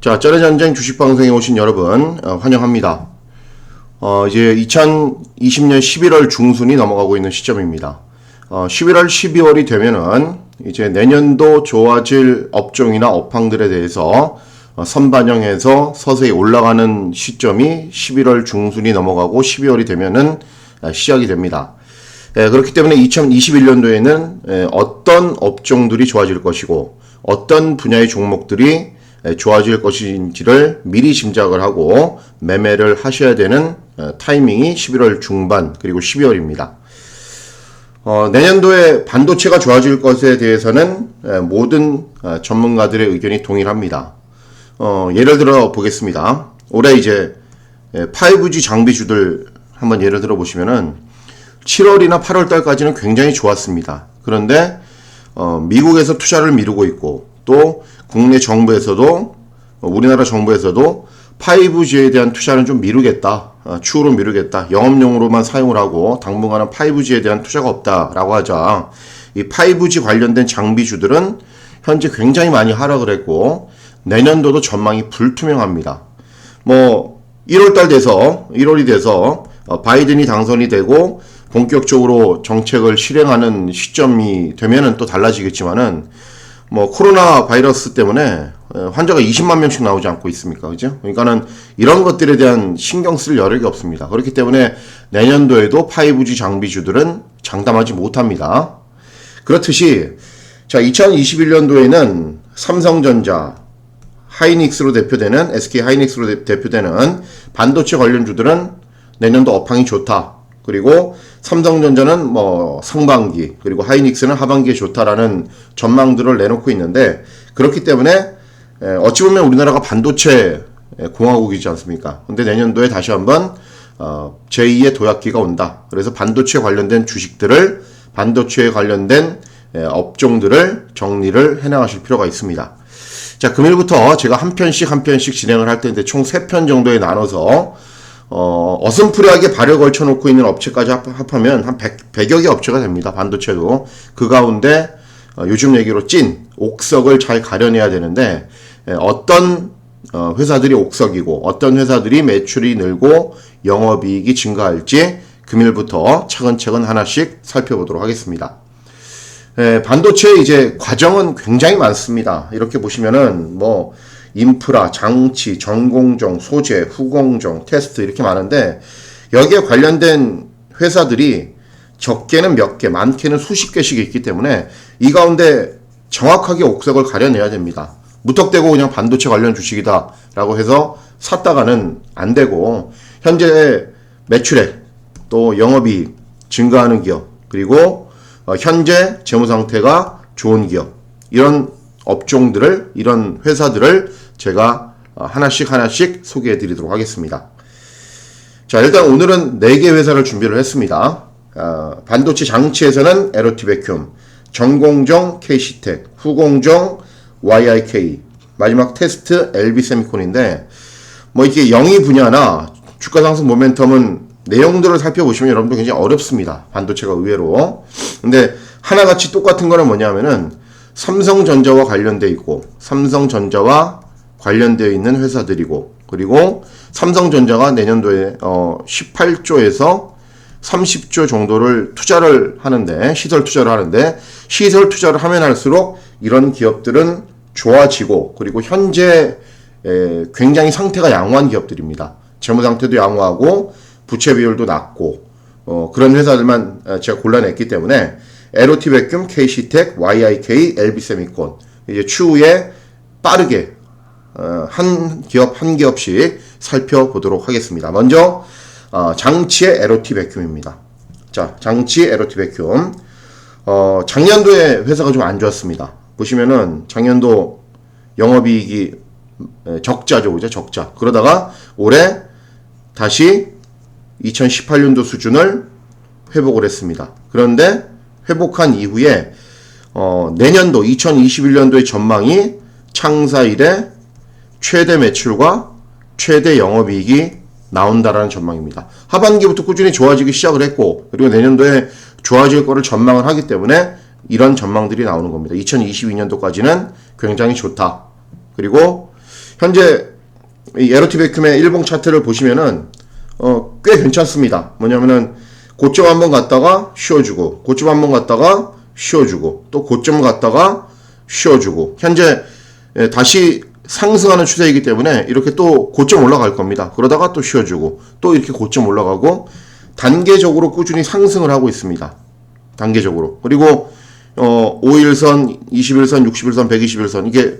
자, 쩌레전쟁 주식방송에 오신 여러분 환영합니다. 이제 2020년 11월 중순이 넘어가고 있는 시점입니다. 11월, 12월이 되면은 이제 내년도 좋아질 업종이나 업황들에 대해서 선반영해서 서서히 올라가는 시점이 11월 중순이 넘어가고 12월이 되면은 시작이 됩니다. 그렇기 때문에 2021년도에는 어떤 업종들이 좋아질 것이고 어떤 분야의 종목들이 좋아질 것인지를 미리 짐작을 하고 매매를 하셔야 되는 타이밍이 11월 중반 그리고 12월입니다. 내년도에 반도체가 좋아질 것에 대해서는 모든 전문가들의 의견이 동일합니다. 예를 들어 보겠습니다. 올해 이제 5G 장비주들 한번 예를 들어 보시면은 7월이나 8월 달까지는 굉장히 좋았습니다. 그런데 미국에서 투자를 미루고 있고 또 국내 정부에서도 우리나라 정부에서도 5G에 대한 투자는 좀 미루겠다. 추후로 미루겠다. 영업용으로만 사용을 하고 당분간은 5G에 대한 투자가 없다라고 하자 이 5G 관련된 장비주들은 현재 굉장히 많이 하락을 했고 내년도도 전망이 불투명합니다. 1월이 돼서 바이든이 당선이 되고 본격적으로 정책을 실행하는 시점이 되면은 또 달라지겠지만은 코로나 바이러스 때문에 환자가 20만 명씩 나오지 않고 있습니까? 그죠? 그러니까는 이런 것들에 대한 신경 쓸 여력이 없습니다. 그렇기 때문에 내년도에도 5G 장비주들은 장담하지 못합니다. 그렇듯이 자, 2021년도에는 삼성전자, 하이닉스로 대표되는 SK 하이닉스로 대표되는 반도체 관련주들은 내년도 업황이 좋다. 그리고 삼성전자는 상반기 그리고 하이닉스는 하반기에 좋다라는 전망들을 내놓고 있는데 그렇기 때문에 어찌 보면 우리나라가 반도체 공화국이지 않습니까? 근데 내년도에 다시 한번 제2의 도약기가 온다. 그래서 반도체 관련된 주식들을 반도체에 관련된 업종들을 정리를 해나가실 필요가 있습니다. 자, 금일부터 제가 한 편씩 진행을 할 텐데 총 3편 정도에 나눠서 어슴푸레하게 발을 걸쳐놓고 있는 업체까지 합하면 한 100여 개 업체가 됩니다. 반도체도. 그 가운데 요즘 얘기로 찐, 옥석을 잘 가려내야 되는데 어떤 회사들이 옥석이고 어떤 회사들이 매출이 늘고 영업이익이 증가할지 금일부터 차근차근 하나씩 살펴보도록 하겠습니다. 반도체 이제 과정은 굉장히 많습니다. 이렇게 보시면은 인프라, 장치, 전공정, 소재, 후공정, 테스트 이렇게 많은데 여기에 관련된 회사들이 적게는 몇 개, 많게는 수십 개씩 있기 때문에 이 가운데 정확하게 옥석을 가려내야 됩니다. 무턱대고 그냥 반도체 관련 주식이다 라고 해서 샀다가는 안 되고 현재 매출액 또 영업이익 증가하는 기업 그리고 현재 재무상태가 좋은 기업 이런 업종들을 이런 회사들을 제가 하나씩 소개해 드리도록 하겠습니다. 자, 일단 오늘은 4개 회사를 준비를 했습니다. 반도체 장치에서는 에로티베큐움, 전공정 KC텍, 후공정 YIK, 마지막 테스트 LB세미콘인데 이게 영위 분야나 주가 상승 모멘텀은 내용들을 살펴보시면 여러분들 굉장히 어렵습니다. 반도체가 의외로. 근데 하나같이 똑같은 거는 뭐냐면은 삼성전자와 관련되어 있고 삼성전자와 관련되어 있는 회사들이고 그리고 삼성전자가 내년도에 18조에서 30조 정도를 투자를 하는데 시설 투자를 하는데 시설 투자를 하면 할수록 이런 기업들은 좋아지고 그리고 현재 굉장히 상태가 양호한 기업들입니다. 재무 상태도 양호하고 부채 비율도 낮고 그런 회사들만 제가 골라냈기 때문에 에로티베큐움, KC텍, YIK, LB세미콘 이제 추후에 빠르게 한 기업씩 살펴보도록 하겠습니다. 먼저 장치의 에로티베큐움입니다. 자, 장치 에로티베큐움 작년도에 회사가 좀 안 좋았습니다. 보시면은 작년도 영업이익이 적자죠, 그죠? 적자. 그러다가 올해 다시 2018년도 수준을 회복을 했습니다. 그런데 회복한 이후에 내년도 2021년도의 전망이 창사 이래 최대 매출과 최대 영업이익이 나온다라는 전망입니다. 하반기부터 꾸준히 좋아지기 시작을 했고 그리고 내년도에 좋아질 거를 전망을 하기 때문에 이런 전망들이 나오는 겁니다. 2022년도까지는 굉장히 좋다. 그리고 현재 이 에러티 베큐의 일봉 차트를 보시면은 꽤 괜찮습니다. 뭐냐면은 고점 한번 갔다가 쉬어주고, 고점 한번 갔다가 쉬어주고, 또 고점 갔다가 쉬어주고, 현재 다시 상승하는 추세이기 때문에 이렇게 또 고점 올라갈 겁니다. 그러다가 또 쉬어주고, 또 이렇게 고점 올라가고, 단계적으로 꾸준히 상승을 하고 있습니다. 단계적으로. 그리고 5일선, 21선, 61선, 121선, 이게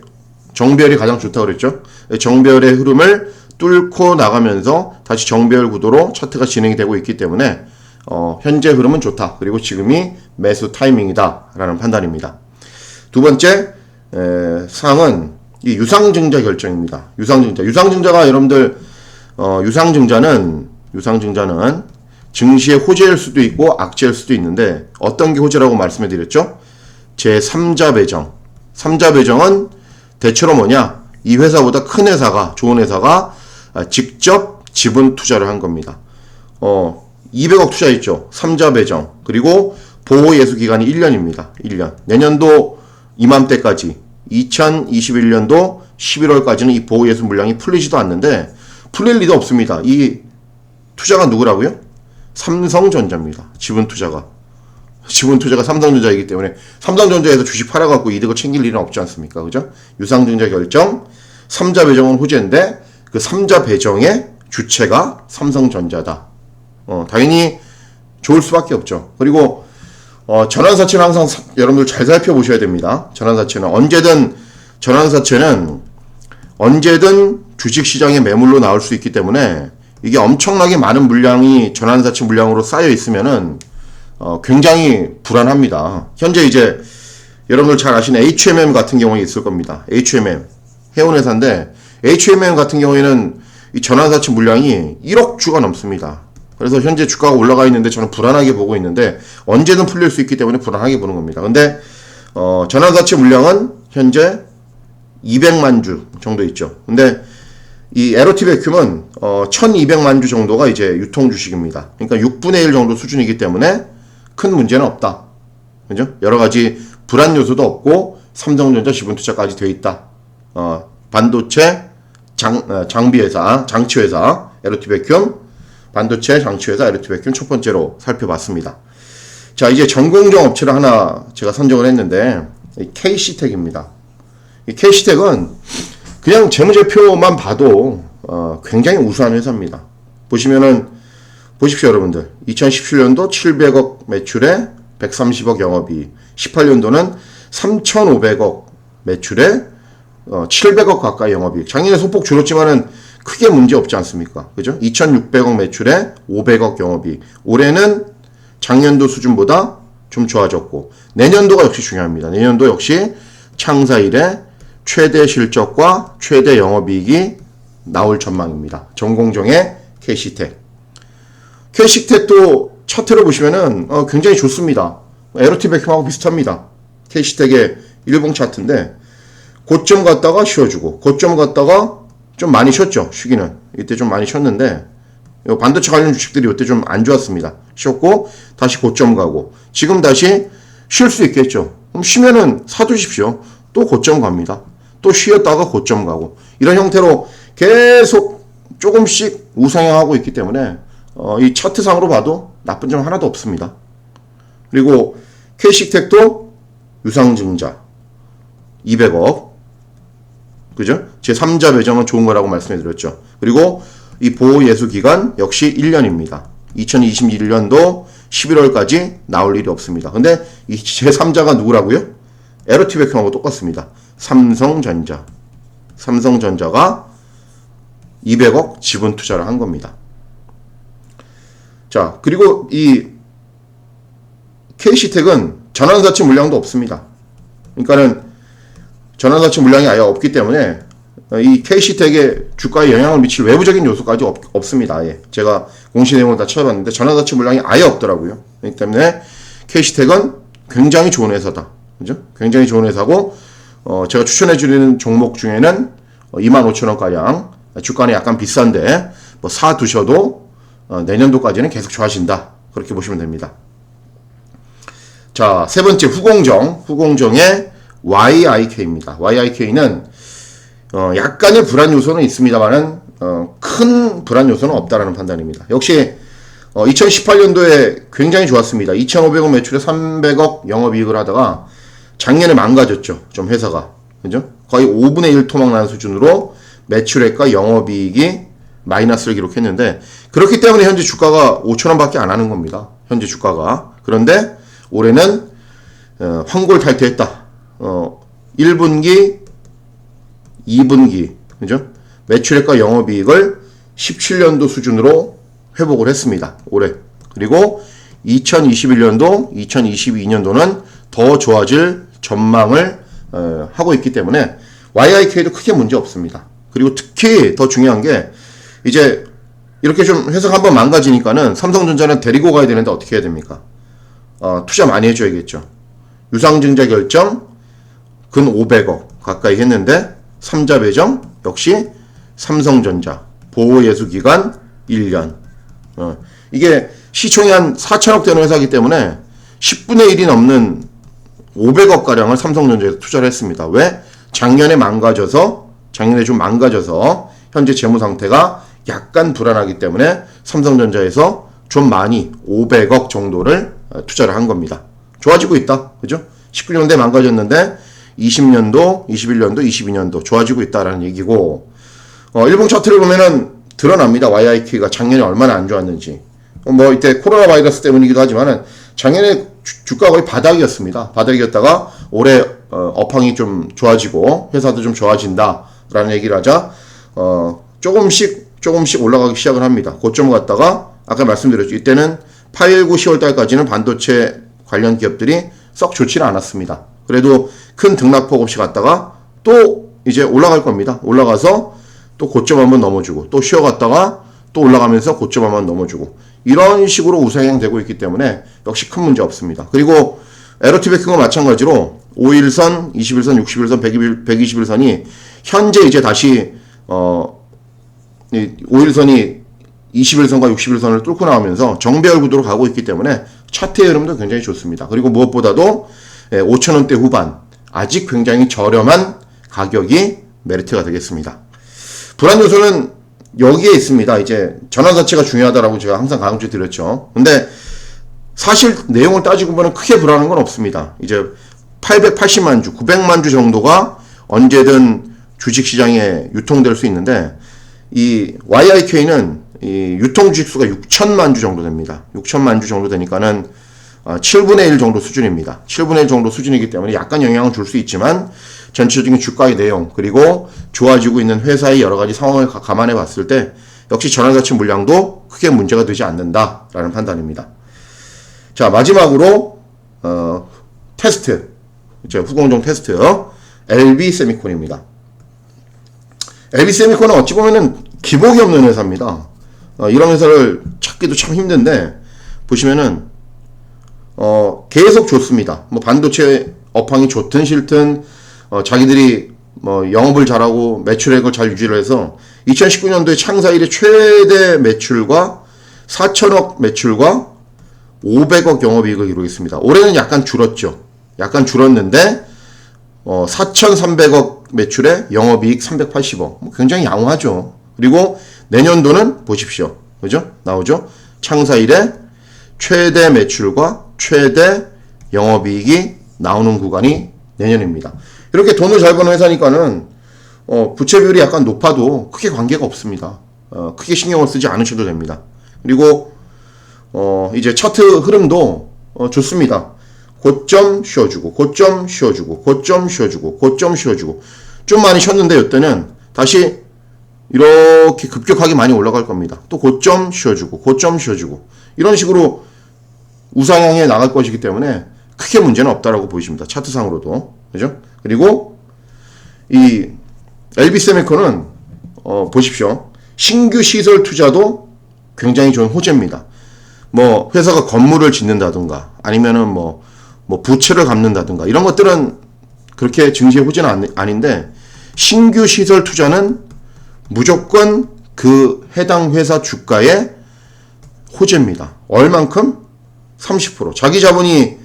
정배열이 가장 좋다고 그랬죠. 정배열의 흐름을 뚫고 나가면서 다시 정배열 구도로 차트가 진행이 되고 있기 때문에 현재 흐름은 좋다. 그리고 지금이 매수 타이밍이다 라는 판단입니다. 두 번째 사항은 이 유상증자 결정입니다. 유상증자가 여러분들 유상증자는 증시의 호재일 수도 있고 악재일 수도 있는데, 어떤 게 호재라고 말씀해 드렸죠? 제3자 배정. 3자 배정은 대체로 뭐냐? 이 회사보다 큰 회사가, 좋은 회사가 직접 지분 투자를 한 겁니다. 200억 투자했죠. 3자 배정. 그리고 보호 예수 기간이 1년입니다. 1년. 내년도 이맘때까지, 2021년도 11월까지는 이 보호 예수 물량이 풀리지도 않는데, 풀릴 리도 없습니다. 이 투자가 누구라고요? 삼성전자입니다. 지분 투자가 삼성전자이기 때문에 삼성전자에서 주식 팔아갖고 이득을 챙길 일은 없지 않습니까? 그죠? 유상증자 결정, 3자 배정은 호재인데 그 3자 배정의 주체가 삼성전자다. 당연히 좋을 수밖에 없죠. 그리고 전환사채는 항상 여러분들 잘 살펴보셔야 됩니다. 전환사채는 언제든 주식시장의 매물로 나올 수 있기 때문에, 이게 엄청나게 많은 물량이 전환사채 물량으로 쌓여 있으면은 굉장히 불안합니다. 현재 이제 여러분들 잘 아시는 HMM 같은 경우에 있을 겁니다. HMM 해운회사인데, HMM 같은 경우에는 이 전환사채 물량이 1억 주가 넘습니다. 그래서 현재 주가가 올라가 있는데 저는 불안하게 보고 있는데, 언제든 풀릴 수 있기 때문에 불안하게 보는 겁니다. 근데 전환사채 물량은 현재 200만 주 정도 있죠. 근데 이 에러티 베큐은 1200만 주 정도가 이제 유통 주식입니다. 그러니까 6분의 1 정도 수준이기 때문에 큰 문제는 없다. 그죠? 여러 가지 불안 요소도 없고 삼성전자 지분 투자까지 되어 있다. 반도체 장치회사 에러티 베큐, 반도체 장치회사 에러티 베큐 첫 번째로 살펴봤습니다. 자, 이제 전공정 업체를 하나 제가 선정을 했는데, KC텍입니다. 이 KC텍은 그냥 재무제표만 봐도 굉장히 우수한 회사입니다. 보십시오 여러분들. 2017년도 700억 매출에 130억 영업이익, 18년도는 3,500억 매출에 700억 가까이 영업이익. 작년에 소폭 줄었지만은 크게 문제 없지 않습니까? 그죠? 2,600억 매출에 500억 영업이익. 올해는 작년도 수준보다 좀 좋아졌고, 내년도가 역시 중요합니다. 내년도 역시 창사 이래 최대 실적과 최대 영업이익이 나올 전망입니다. 전공정의 KC텍. KC텍도 차트를 보시면은 굉장히 좋습니다. 에러티 베큐하고 비슷합니다. KC텍의 일봉 차트인데, 고점 갔다가 쉬어주고, 고점 갔다가 좀 많이 쉬었죠. 쉬기는 이때 좀 많이 쉬었는데, 반도체 관련 주식들이 이때 좀 안 좋았습니다. 쉬었고 다시 고점 가고, 지금 다시 쉴 수 있겠죠. 그럼 쉬면은 사두십시오. 또 고점 갑니다. 또 쉬었다가 고점 가고, 이런 형태로 계속 조금씩 우상향하고 있기 때문에 이 차트상으로 봐도 나쁜 점 하나도 없습니다. 그리고 KC텍도 유상증자 200억, 그죠? 제3자 배정은 좋은 거라고 말씀해 드렸죠. 그리고 이 보호 예수 기간 역시 1년입니다. 2021년도 11월까지 나올 일이 없습니다. 근데 이 제3자가 누구라고요? 에러티 베큐하고 똑같습니다. 삼성전자가 200억 지분 투자를 한 겁니다. 자, 그리고 이 KC텍은 전환사채 물량도 없습니다. 그러니까는 전환사채 물량이 아예 없기 때문에 이 KC텍의 주가에 영향을 미칠 외부적인 요소까지 없습니다. 아예. 제가 공시 내용을 다 찾아봤는데 전환사채 물량이 아예 없더라고요. 그렇기 때문에 KC텍은 굉장히 좋은 회사다. 그죠? 굉장히 좋은 회사고, 제가 추천해드리는 종목 중에는 25,000원가량, 주가는 약간 비싼데 뭐 사두셔도 내년도까지는 계속 좋아진다. 그렇게 보시면 됩니다. 자, 세 번째 후공정의 YIK입니다. YIK는 약간의 불안 요소는 있습니다만은 큰 불안 요소는 없다라는 판단입니다. 역시 2018년도에 굉장히 좋았습니다. 2,500억 매출에 300억 영업이익을 하다가 작년에 망가졌죠. 좀 회사가. 그죠? 거의 5분의 1 토막 나는 수준으로 매출액과 영업이익이 마이너스를 기록했는데, 그렇기 때문에 현재 주가가 5,000원밖에 안 하는 겁니다. 현재 주가가. 그런데 올해는 환골탈퇴했다. 1분기, 2분기, 그죠? 매출액과 영업이익을 17년도 수준으로 회복을 했습니다. 올해. 그리고 2021년도, 2022년도는 더 좋아질 전망을 하고 있기 때문에 YIK도 크게 문제 없습니다. 그리고 특히 더 중요한 게, 이제 이렇게 좀 회사가 한번 망가지니까는 삼성전자는 데리고 가야 되는데 어떻게 해야 됩니까? 투자 많이 해줘야겠죠. 유상증자 결정 근 500억 가까이 했는데 3자 배정 역시 삼성전자 보호예수기간 1년. 이게 시총이 한 4천억 되는 회사이기 때문에 10분의 1이 넘는 500억 가량을 삼성전자에서 투자를 했습니다. 왜? 작년에 좀 망가져서 현재 재무 상태가 약간 불안하기 때문에 삼성전자에서 좀 많이 500억 정도를 투자를 한 겁니다. 좋아지고 있다. 그죠? 19년도에 망가졌는데 20년도, 21년도, 22년도 좋아지고 있다라는 얘기고, 일봉 차트를 보면은 드러납니다. YIK가 작년에 얼마나 안 좋았는지. 뭐 이때 코로나 바이러스 때문이기도 하지만은 작년에 주가가 거의 바닥이었습니다. 바닥이었다가 올해 업황이 좀 좋아지고 회사도 좀 좋아진다라는 얘기를 하자 조금씩 올라가기 시작을 합니다. 고점 갔다가 아까 말씀드렸죠. 이때는 8, 9, 10월 달까지는 반도체 관련 기업들이 썩 좋지는 않았습니다. 그래도 큰 등락폭 없이 갔다가 또 이제 올라갈 겁니다. 올라가서 또 고점 한번 넘어주고 또 쉬어갔다가 또 올라가면서 고점 한번 넘어주고 이런 식으로 우상향 되고 있기 때문에 역시 큰 문제 없습니다. 그리고 에러티베크가 마찬가지로 5일선, 21선, 61선, 121선이 현재 이제 다시 5일선이 21선과 61선을 뚫고 나오면서 정배열 구도로 가고 있기 때문에 차트의 흐름도 굉장히 좋습니다. 그리고 무엇보다도 5,000원대 후반 아직 굉장히 저렴한 가격이 메리트가 되겠습니다. 불안 요소는 여기에 있습니다. 이제 전환 자체가 중요하다라고 제가 항상 강조해 드렸죠. 근데 사실 내용을 따지고 보면 크게 불안한 건 없습니다. 이제 880만 주, 900만 주 정도가 언제든 주식시장에 유통될 수 있는데 이 YIK는 이 유통 주식수가 6천만 주 정도 됩니다. 6천만 주 정도 되니까는 7분의 1 정도 수준입니다. 7분의 1 정도 수준이기 때문에 약간 영향을 줄 수 있지만 전체적인 주가의 내용 그리고 좋아지고 있는 회사의 여러 가지 상황을 감안해 봤을 때 역시 전환가치 물량도 크게 문제가 되지 않는다라는 판단입니다. 자, 마지막으로 테스트, 후공정 테스트 LB세미콘입니다. LB세미콘은 어찌 보면은 기복이 없는 회사입니다. 이런 회사를 찾기도 참 힘든데 보시면은 계속 좋습니다. 뭐 반도체 업황이 좋든 싫든 자기들이 뭐 영업을 잘하고 매출액을 잘 유지를 해서 2019년도에 창사 이래 최대 매출과 4천억 매출과 500억 영업이익을 기록했습니다. 올해는 약간 줄었죠. 약간 줄었는데 4,300억 매출에 영업이익 380억. 굉장히 양호하죠. 그리고 내년도는 보십시오. 그죠? 나오죠? 창사 이래 최대 매출과 최대 영업이익이 나오는 구간이 내년입니다. 이렇게 돈을 잘 버는 회사니까는 부채 비율이 약간 높아도 크게 관계가 없습니다. 크게 신경을 쓰지 않으셔도 됩니다. 그리고 이제 차트 흐름도 좋습니다. 고점 쉬어주고 고점 쉬어주고 고점 쉬어주고 고점 쉬어주고 좀 많이 쉬었는데 이때는 다시 이렇게 급격하게 많이 올라갈 겁니다. 또 고점 쉬어주고 고점 쉬어주고 이런 식으로 우상향에 나갈 것이기 때문에 크게 문제는 없다라고 보이십니다. 차트상으로도. 그죠? 그리고 이 LB세미콘은 보십시오. 신규 시설 투자도 굉장히 좋은 호재입니다. 뭐 회사가 건물을 짓는다든가 아니면은 뭐 부채를 갚는다든가 이런 것들은 그렇게 증시의 호재는 아닌데 신규 시설 투자는 무조건 그 해당 회사 주가의 호재입니다. 얼만큼? 30%. 자기 자본이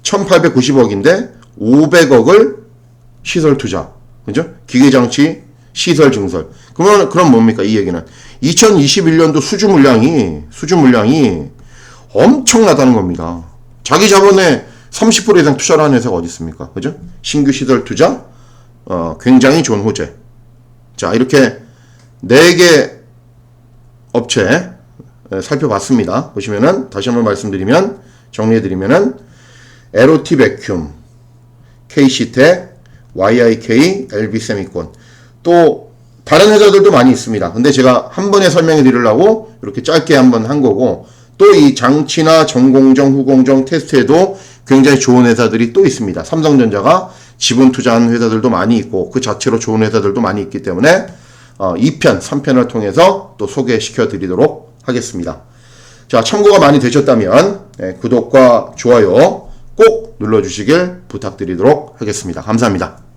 1890억인데 500억을 시설 투자. 그죠? 기계장치 시설 증설. 그럼 뭡니까? 이 얘기는 2021년도 수주 물량이 엄청나다는 겁니다. 자기 자본의 30% 이상 투자를 하는 회사가 어디 있습니까? 그죠? 신규 시설 투자, 굉장히 좋은 호재. 자, 이렇게 4개 업체 살펴봤습니다. 보시면은 다시 한번 말씀드리면 정리해드리면은 LOT 베큐um, KC텍, YIK, LB세미콘 또 다른 회사들도 많이 있습니다. 근데 제가 한 번에 설명해 드리려고 이렇게 짧게 한번 한 거고 또 이 장치나 전공정, 후공정 테스트에도 굉장히 좋은 회사들이 또 있습니다. 삼성전자가 지분 투자한 회사들도 많이 있고 그 자체로 좋은 회사들도 많이 있기 때문에 2편, 3편을 통해서 또 소개시켜 드리도록 하겠습니다. 자, 참고가 많이 되셨다면 구독과 좋아요 꼭 눌러주시길 부탁드리도록 하겠습니다. 감사합니다.